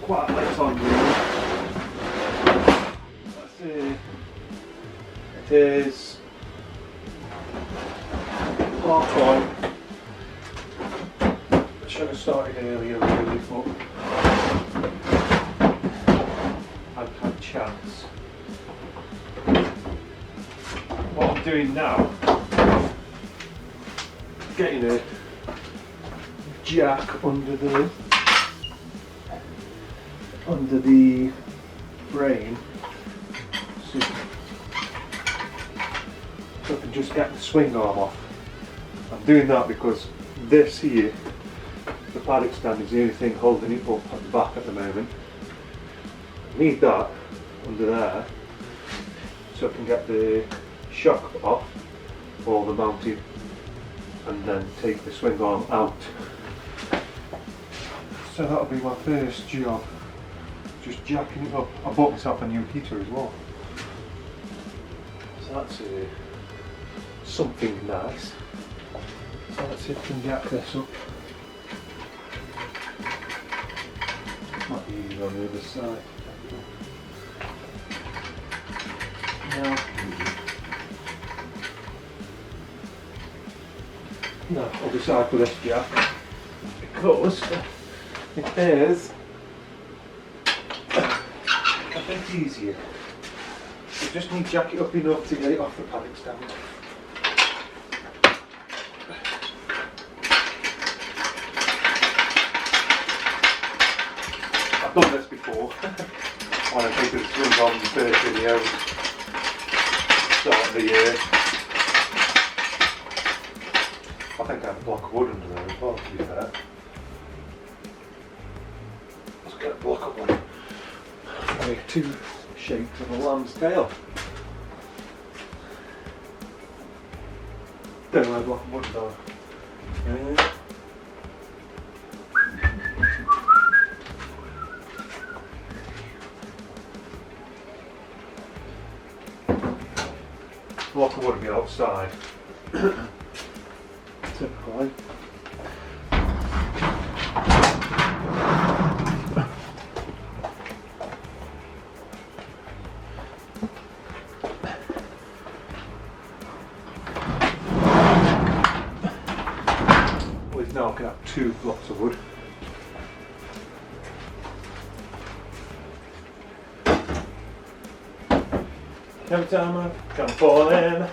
Quite late on really. Let's see. It is half-1. I should have started earlier really, but I've had a chance. What I'm doing now, getting a jack under the frame so I can just get the swing arm off. I'm doing that because this here, the paddock stand, is the only thing holding it up at the back at the moment. I need that under there so I can get the shock off or the mounting and then take the swing arm out. So that'll be my first job, just jacking it up. I bought myself a new heater as well. So that's something nice. So let's see if I can jack this up. Might be easier on the other side. No, I'll decide for this jack because it is a bit easier. You just need to jack it up enough to get it off the paddock stand. I've done this before when I think of the swing on the first video start of the year. I think I have a block of wood under there as well, to be fair. Let's get a block of wood. Make two shapes of a lamb's tail. Don't have a block of wood though. Block of wood will be outside. Typically. We've now got 2 blocks of wood. Every time I come falling.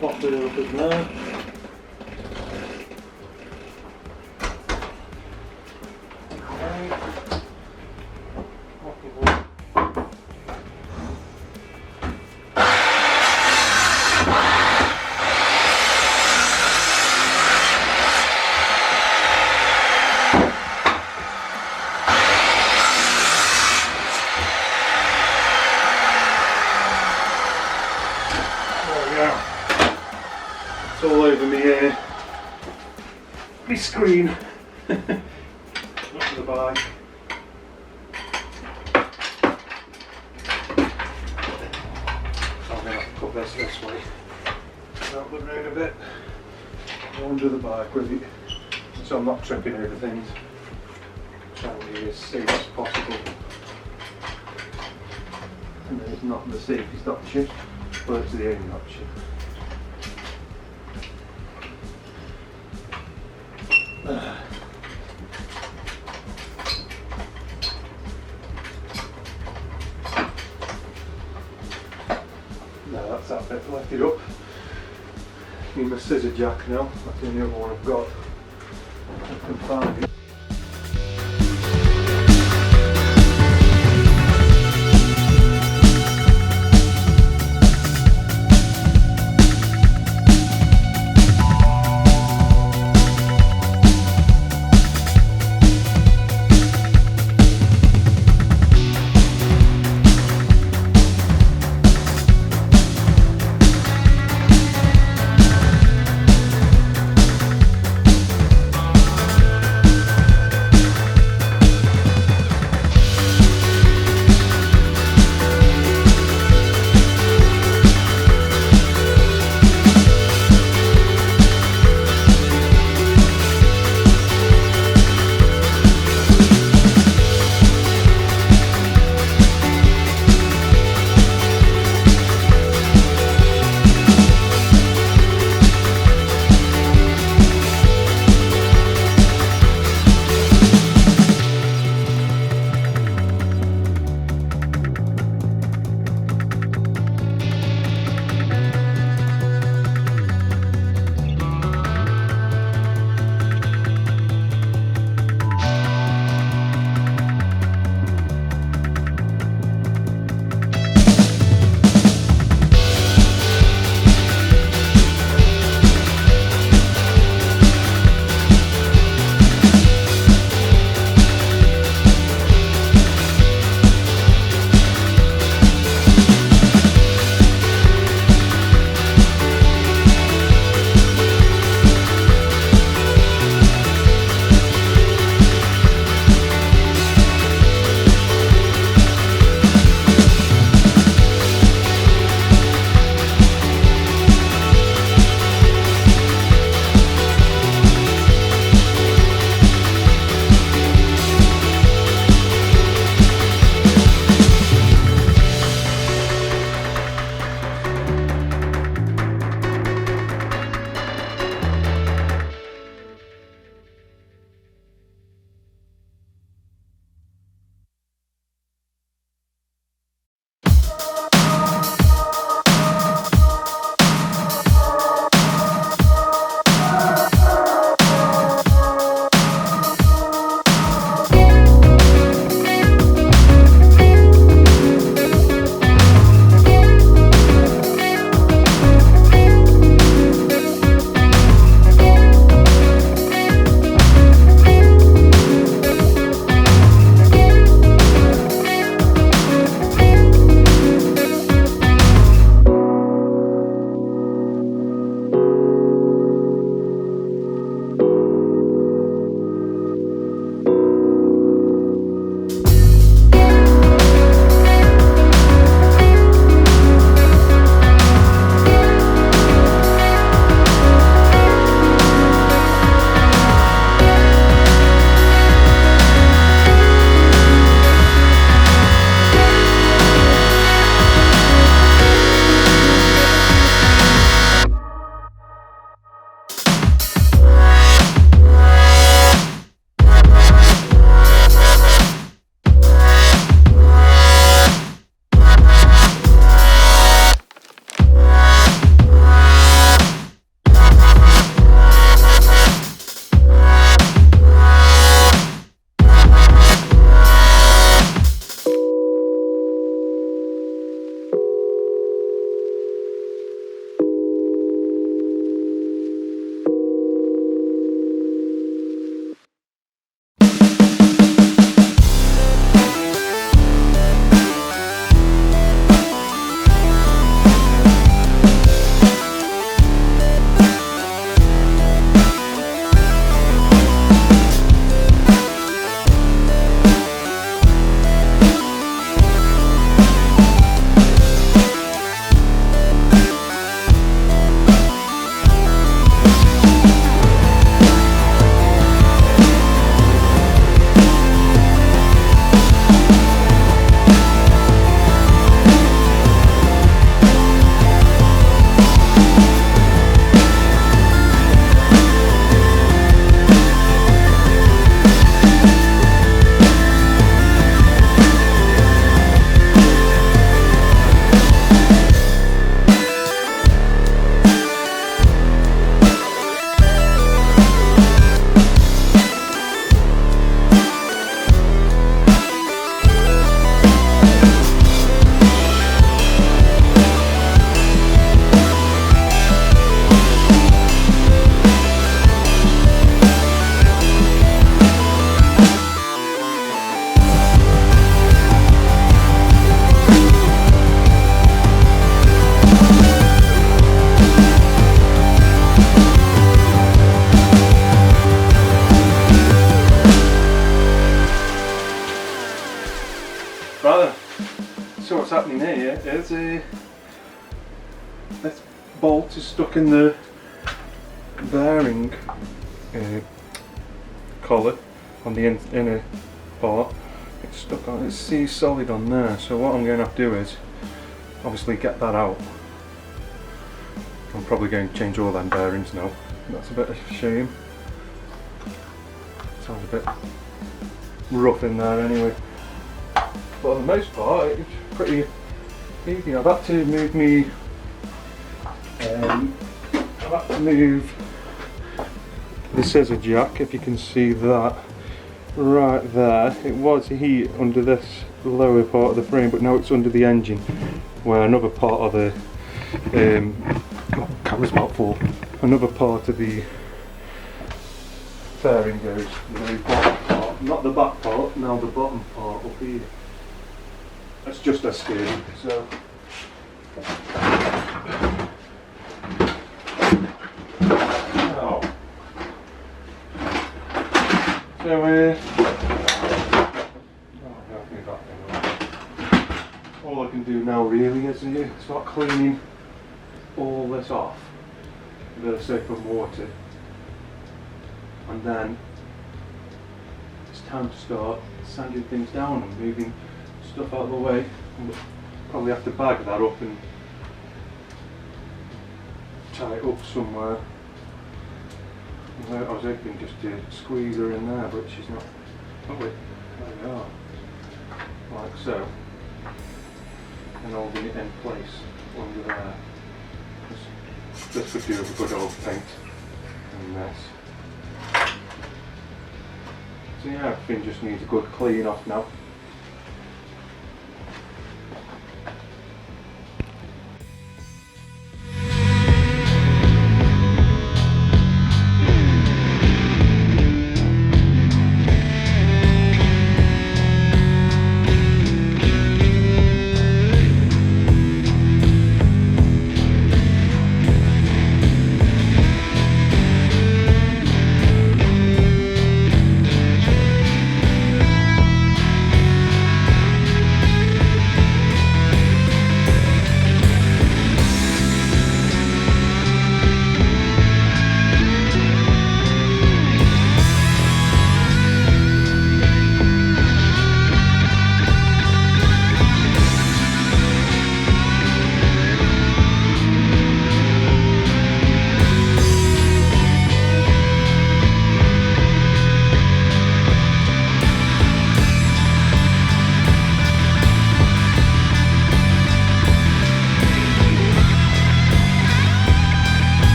Pop it up in there. It's all over me, my screen. Not to the bike. So I'm going to have to put this way. Out the road a bit. Go under the bike with it. So I'm not tripping over things. Trying to be as safe as possible. And it's not the safest option, but it's the only option. No, that's that bit lifted up. Need my scissor jack now, that's the only other one I've got. I can find it. this bolt is stuck in the bearing collar on the inner part. It's stuck on, it's solid on there, so what I'm going to have to do is obviously get that out. I'm probably going to change all them bearings now. That's a bit of a shame. Sounds a bit rough in there anyway. But for the most part, it's pretty easy. I've had to move the scissor jack, if you can see that right there. It was here under this lower part of the frame, but now it's under the engine, where another part of the camera's about full. Another part of the fairing goes, the bottom part, not the back part, now the bottom part up here. That's just as scary, so. All I can do now really is start cleaning all this off with a soap and water, and then it's time to start sanding things down and moving stuff out of the way. We'll probably have to bag that up and tie it up somewhere. I was hoping just to squeeze her in there, but she's not. Oh wait, there we are. Like so. And holding it in place under there. This could do with a good old paint and this. So yeah, everything just needs a good clean off now.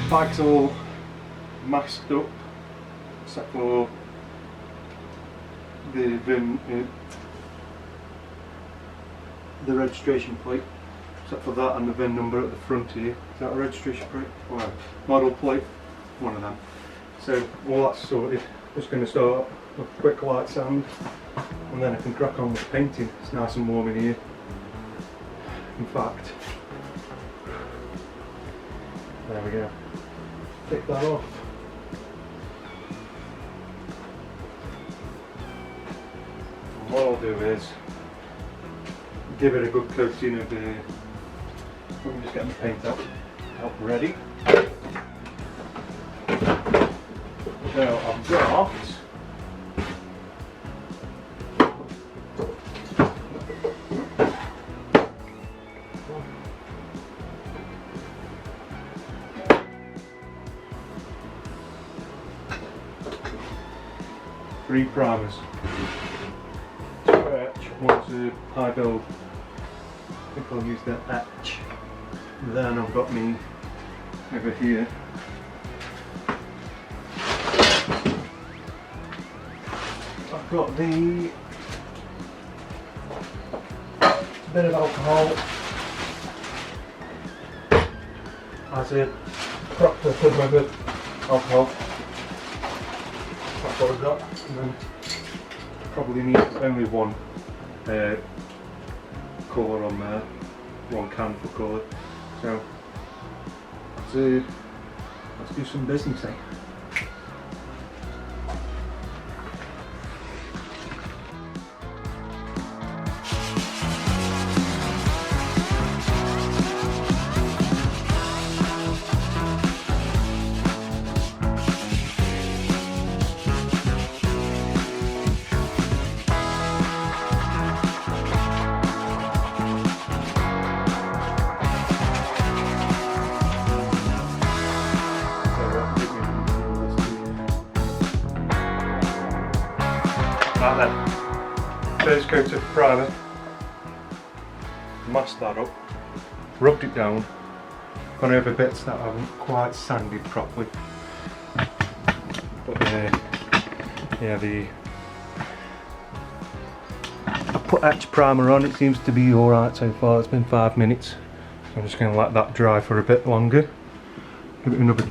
Bag's all masked up except for the registration plate, except for that and the VIN number at the front here. Is that a registration plate? Well, model plate, one of them. So all that's sorted. Just going to start a quick light sand and then I can crack on with painting. It's nice and warm in here. In fact, there we go. Take that off. And what I'll do is give it a good coating of the. Let me just get my paint out ready. So I've got 3 primers. One's a high build. I think I'll use the etch. Then I've got me over here. I've got the bit of alcohol as a proper rubber alcohol. That's what I've got. And then probably need only one colour on there, one can for colour. So let's do some business, eh? Right then, first coat of primer, masked that up, rubbed it down, gone over bits that haven't quite sanded properly. But yeah, I put etch primer on, it seems to be alright so far. It's been 5 minutes, so I'm just going to let that dry for a bit longer. Give it another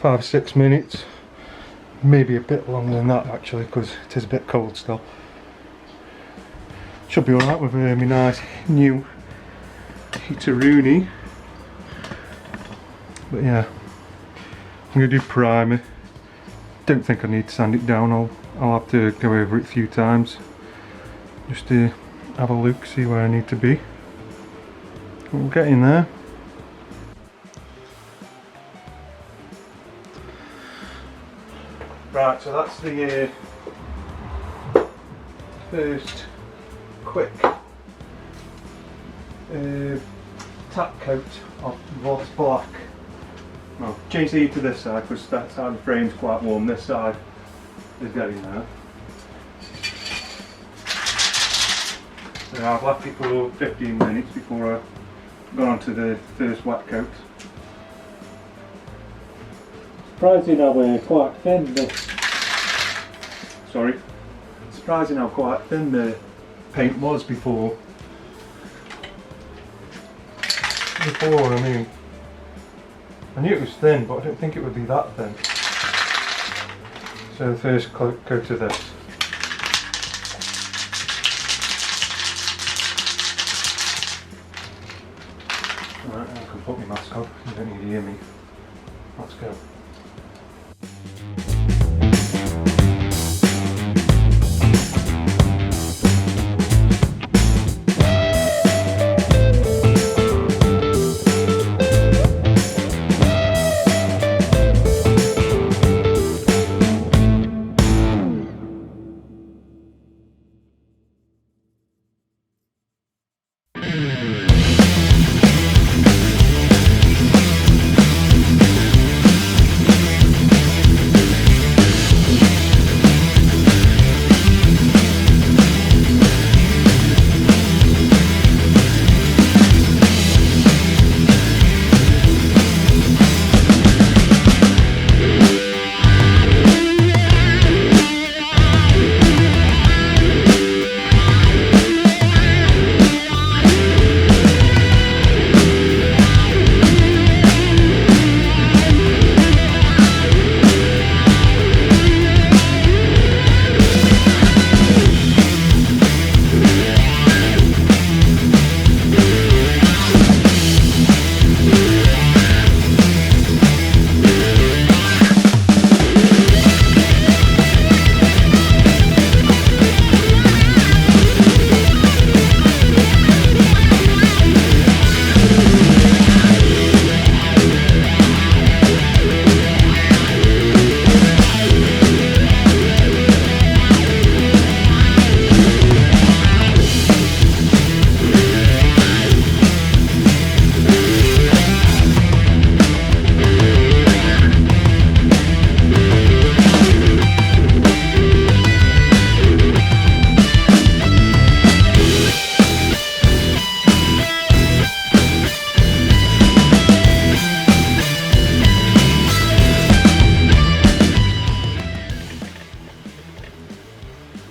5-6 minutes. Maybe a bit longer than that actually, because it is a bit cold still. Should be alright with my nice new Heateroonie. But yeah, I'm going to do primer. Don't think I need to sand it down. I'll have to go over it a few times just to have a look, see where I need to be. We'll get in there. Right, so that's the first quick tap coat of Voss Black. Well, change the heat to this side because that side of the frame's quite warm. This side is getting there. So I've left it for 15 minutes before I got onto the first wet coat. Surprising how quite thin surprising how quite thin the paint was before. I mean, I knew it was thin, but I didn't think it would be that thin. So the first coat of this. Alright, I can put my mask on, you don't need to hear me. Let's go.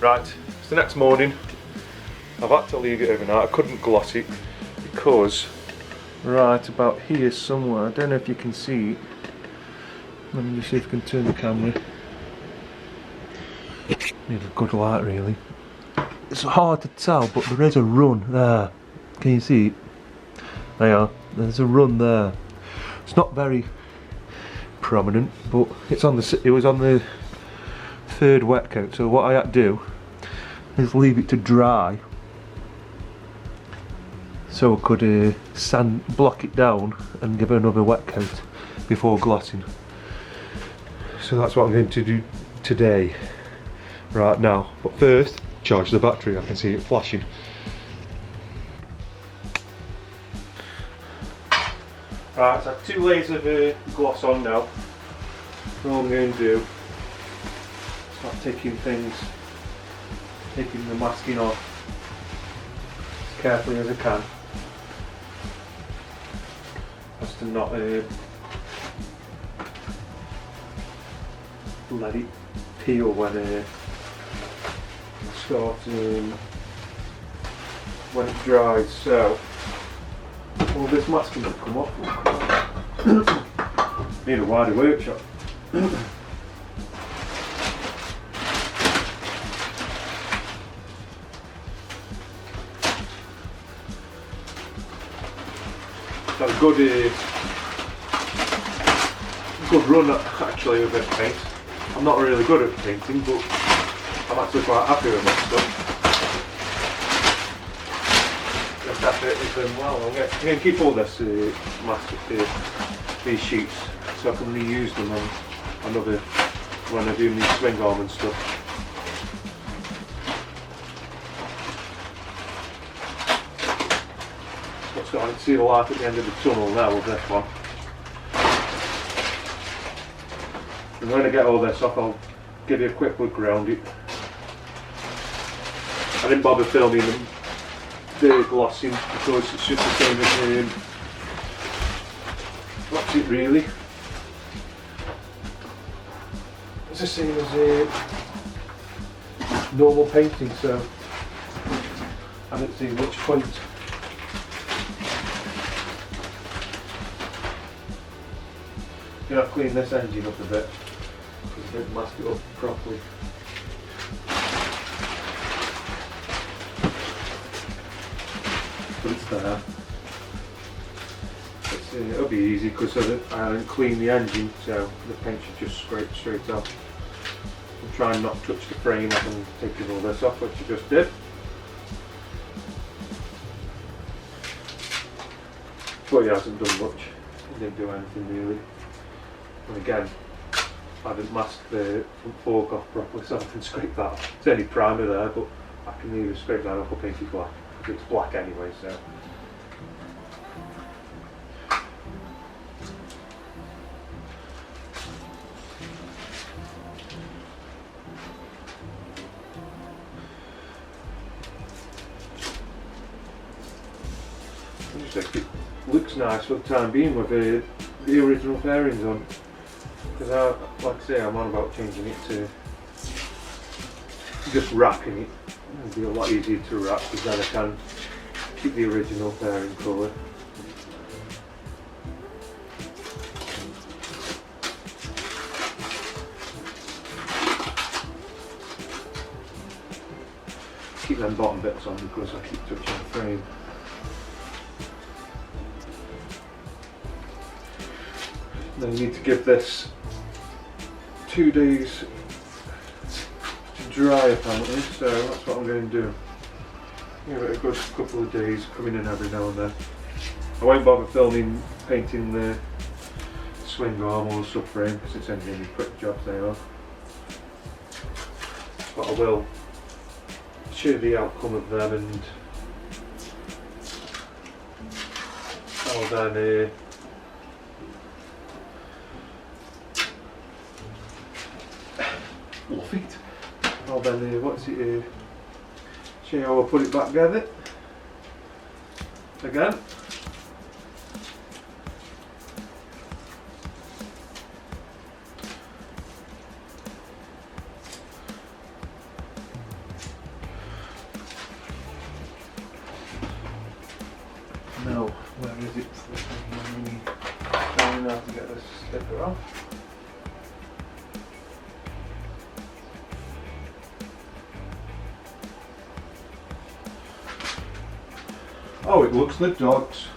Right, it's the next morning. I've had to leave it overnight. I couldn't gloss it because right about here somewhere. I don't know if you can see it. Let me just see if I can turn the camera. Need a good light really. It's hard to tell, but there is a run there. Can you see it? There. There's a run there. It's not very prominent, but it's on the. It was on the third wet coat. So what I had to do is leave it to dry, so I could block it down and give it another wet coat before glossing. So that's what I'm going to do today, right now. But first, charge the battery. I can see it flashing. Right, so I have 2 layers of gloss on now. All I'm going to do is start taking the masking off as carefully as I can, as to not let it peel when it dries. So all this masking will come off. Need a wider workshop. Got a good run actually with this paint. I'm not really good at painting, but I'm actually quite happy with this stuff. Just after it has done well. I'm going to keep all this these sheets so I can reuse them on another when I do these swing arm and stuff. So I can see the light at the end of the tunnel now with this one. And when I get all this off, I'll give you a quick look around it. I didn't bother filming the glossing because it's just the same as what's it really? It's the same as normal painting, so I don't see much point. I'm going to clean this engine up a bit because I didn't mask it up properly. But it's there. It'll be easy because I haven't cleaned the engine, so the paint should just scrape straight off. I'm trying not to touch the frame up and taking all this off, which I just did. But he hasn't done much. He didn't do anything really. And again, I didn't mask the front fork off properly, so I can scrape that off. There's only primer there, but I can either scrape that off or paint it black. It's black anyway, so. I just think it looks nice for the time being with the original fairings on. Because like I say, I'm on about changing it to just wrapping it. It'll be a lot easier to wrap because then I can keep the original fairing colour. Keep them bottom bits on because I keep touching the frame. Then you need to give this 2 days to dry apparently, so that's what I'm going to do. Give it a good couple of days, coming in every now and then. I won't bother filming painting the swing arm or subframe because it's only really quick jobs they are. But I will show the outcome of them and I'll then feet. I'll then show you how I'll put it back together again. Now, where is it? how to get this sticker off. Oh, it looks the dogs.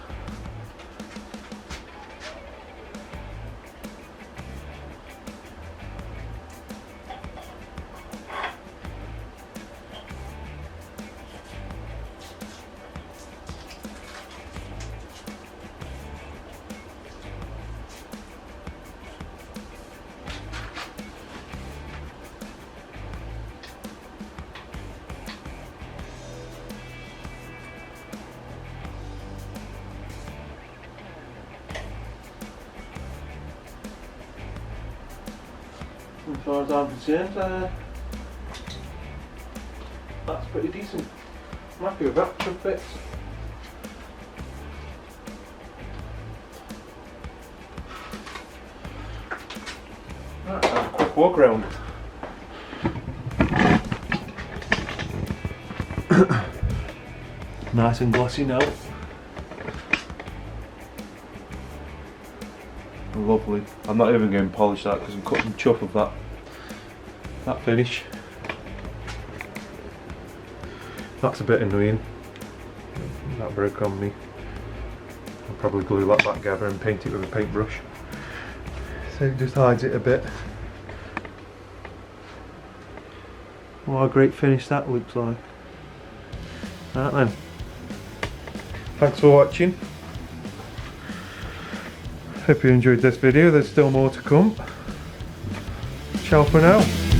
As far as I'm concerned, that's pretty decent. I'm happy with that, should fit. Right, have a quick walk round. Nice and glossy now. Lovely. I'm not even going to polish that because I'm cutting chuff of that finish. That's a bit annoying. That broke on me. I'll probably glue that back together and paint it with a paintbrush. So it just hides it a bit. What a great finish that looks like. Right then. Thanks for watching. Hope you enjoyed this video. There's still more to come. Ciao for now.